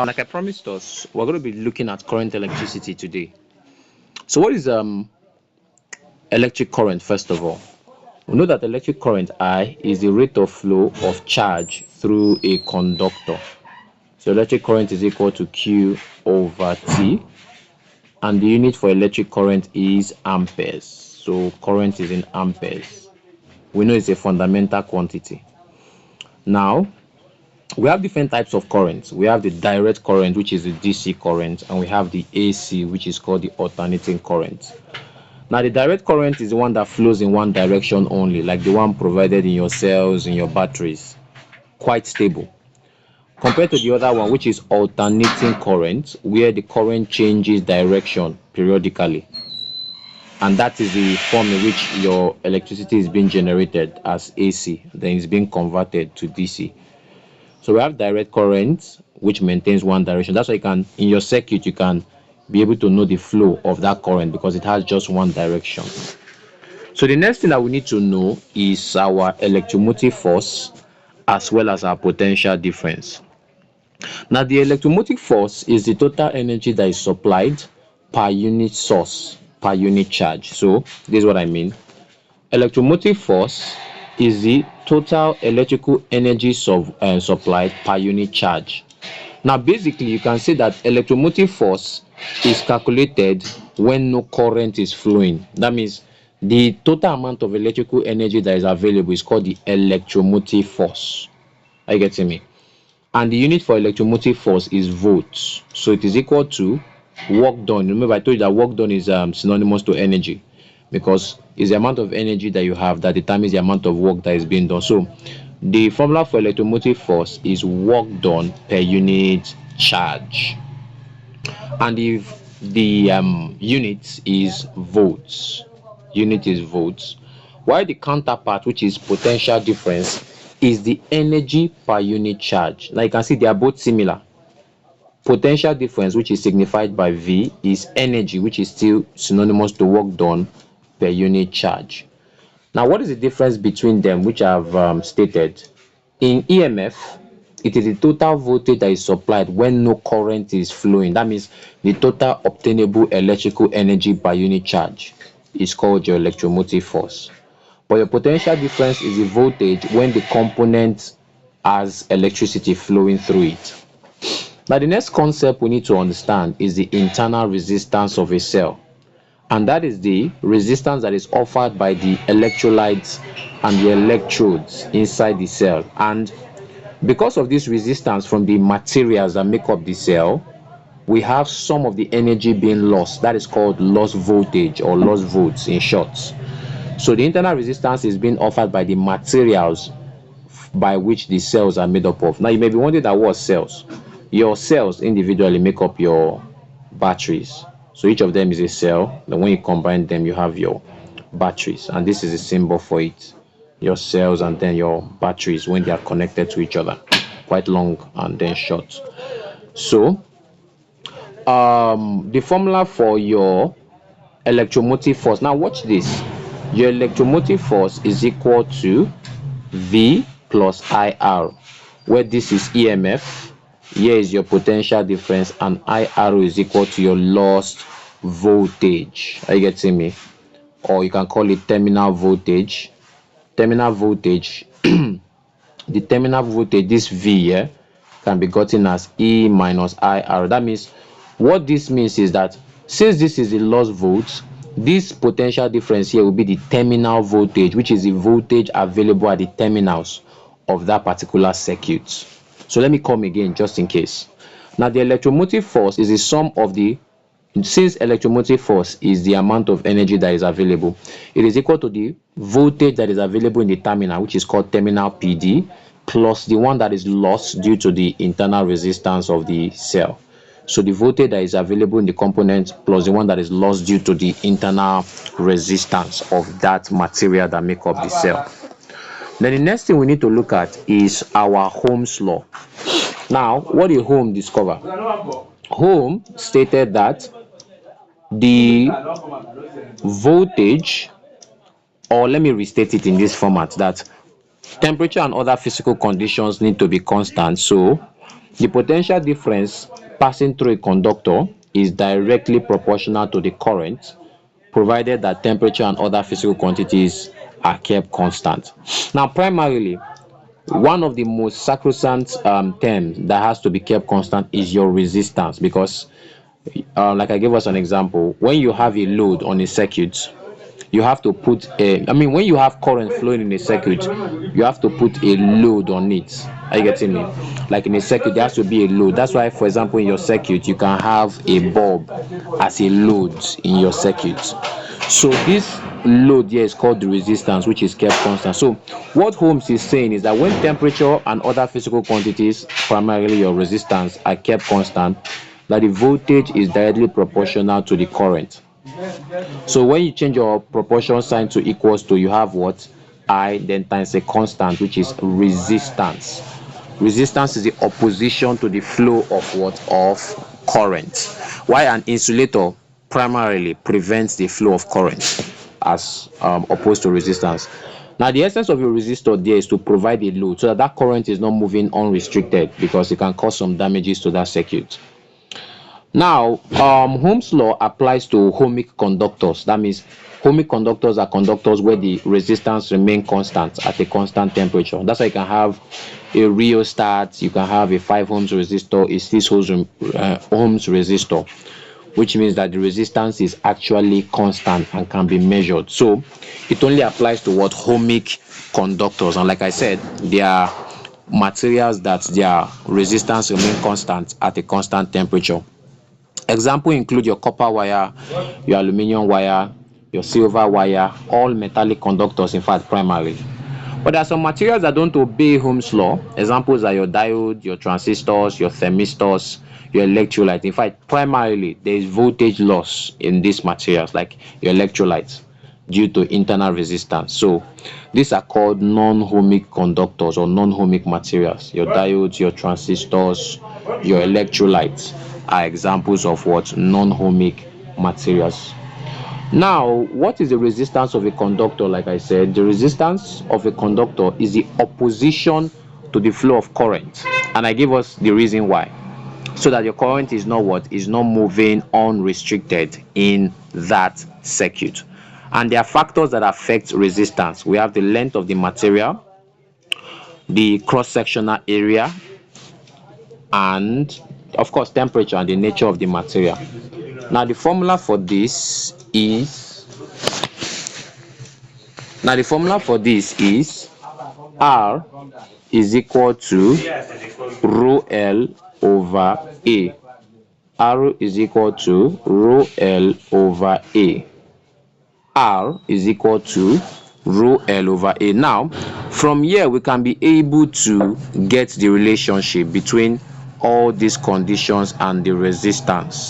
Like I promised us, we're going to be looking at current electricity today. So, what is electric current? First of all, we know that electric current I is the rate of flow of charge through a conductor. So, electric current is equal to Q over T, and the unit for electric current is amperes. So, current is in amperes. We know it's a fundamental quantity. Now, we have different types of currents. We have the direct current, which is the DC current, and we have the AC, which is called the alternating current. Now, the direct current is the one that flows in one direction only, like the one provided in your cells, in your batteries, quite stable. Compared to the other one, which is alternating current, where the current changes direction periodically. And that is the form in which your electricity is being generated as AC, then it's being converted to DC. So we have direct current, which maintains one direction. That's why you can, in your circuit, you can be able to know the flow of that current because it has just one direction. So the next thing that we need to know is our electromotive force as well as our potential difference. Now, the electromotive force is the total energy that is supplied per unit source, per unit charge. So this is what I mean. Electromotive force is the total electrical energy supplied per unit charge. Now, basically, you can say that electromotive force is calculated when no current is flowing. That means the total amount of electrical energy that is available is called the electromotive force. Are you getting me? And the unit for electromotive force is volts. So it is equal to work done. Remember, I told you that work done is synonymous to energy, because it's the amount of energy that you have that determines the amount of work that is being done. So the formula for electromotive force is work done per unit charge, and if the unit is volts, while the counterpart, which is potential difference, is the energy per unit charge. Now you can see they are both similar. Potential difference, which is signified by V, is energy, which is still synonymous to work done per unit charge. Now, what is the difference between them, which I've stated? In EMF, it is the total voltage that is supplied when no current is flowing. That means the total obtainable electrical energy per unit charge is called your electromotive force. But your potential difference is the voltage when the component has electricity flowing through it. Now, the next concept we need to understand is the internal resistance of a cell, and that is the resistance that is offered by the electrolytes and the electrodes inside the cell. And because of this resistance from the materials that make up the cell, we have some of the energy being lost. That is called lost voltage, or lost volts in short. So the internal resistance is being offered by the materials by which the cells are made up of. Now, you may be wondering that what cells? Your cells individually make up your batteries. So each of them is a cell. Then when you combine them, you have your batteries, and this is a symbol for it. Your cells and then your batteries when they are connected to each other, quite long and then short. So the formula for your electromotive force, now watch this. Your electromotive force is equal to V plus IR, where this is EMF, here is your potential difference, and IR is equal to your lost voltage. Are you getting me? Or you can call it terminal voltage. Terminal voltage, the terminal voltage, this V here, can be gotten as E minus IR. That means, what this means is that since this is the lost volts, this potential difference here will be the terminal voltage, which is the voltage available at the terminals of that particular circuit. So let me come again just in case. Now, the electromotive force is the sum of the, since electromotive force is the amount of energy that is available, it is equal to the voltage that is available in the terminal, which is called terminal PD, plus the one that is lost due to the internal resistance of the cell. So the voltage that is available in the component plus the one that is lost due to the internal resistance of that material that make up the cell. Then the next thing we need to look at is our Ohm's law. Now, what did Ohm discover? Ohm stated that the voltage, or let me restate it in this format, that temperature and other physical conditions need to be constant. So The potential difference passing through a conductor is directly proportional to the current, provided that temperature and other physical quantities are kept constant. Now, primarily, one of the most sacrosanct terms that has to be kept constant is your resistance, because like I gave us an example, when you have a load on a circuit, you have to put when you have current flowing in a circuit, you have to put a load on it. Are you getting me? Like in a circuit, there has to be a load. That's why, for example, in your circuit, you can have a bulb as a load in your circuit. So this load here is called the resistance, which is kept constant. So what Holmes is saying is that when temperature and other physical quantities, primarily your resistance, are kept constant, that the voltage is directly proportional to the current. So when you change your proportion sign to equals to, you have what? I then times a constant, which is resistance. Resistance is the opposition to the flow of what? Of current. Why an insulator primarily prevents the flow of current as opposed to resistance. Now the essence of a resistor there is to provide a load so that that current is not moving unrestricted, because it can cause some damages to that circuit. Now, Ohm's law applies to ohmic conductors. That means ohmic conductors are conductors where the resistance remain constant at a constant temperature. That's why you can have a rheostat, you can have a 5 ohms resistor, a 6 ohms resistor, which means that the resistance is actually constant and can be measured. So it only applies to what? Ohmic conductors. And like I said, they are materials that their resistance remain constant at a constant temperature. Example include your copper wire, your aluminum wire, your silver wire, all metallic conductors, in fact, primarily. But there are some materials that don't obey Ohm's law. Examples are your diode, your transistors, your thermistors, your electrolyte. In fact, primarily, there is voltage loss in these materials, like your electrolytes, due to internal resistance. So these are called non-ohmic conductors or non-ohmic materials. Your diodes, your transistors, your electrolytes are examples of what? Non-ohmic materials. Now, what is the resistance of a conductor? Like I said, the resistance of a conductor is the opposition to the flow of current, and I give us the reason why, so that your current is not what? Is not moving unrestricted in that circuit. And there are factors that affect resistance. We have the length of the material, the cross-sectional area, and of course temperature and the nature of the material. Now the formula for this is R is equal to rho L over A. R is equal to rho L over A. R is equal to rho L over A. Now, from here, we can be able to get the relationship between all these conditions and the resistance.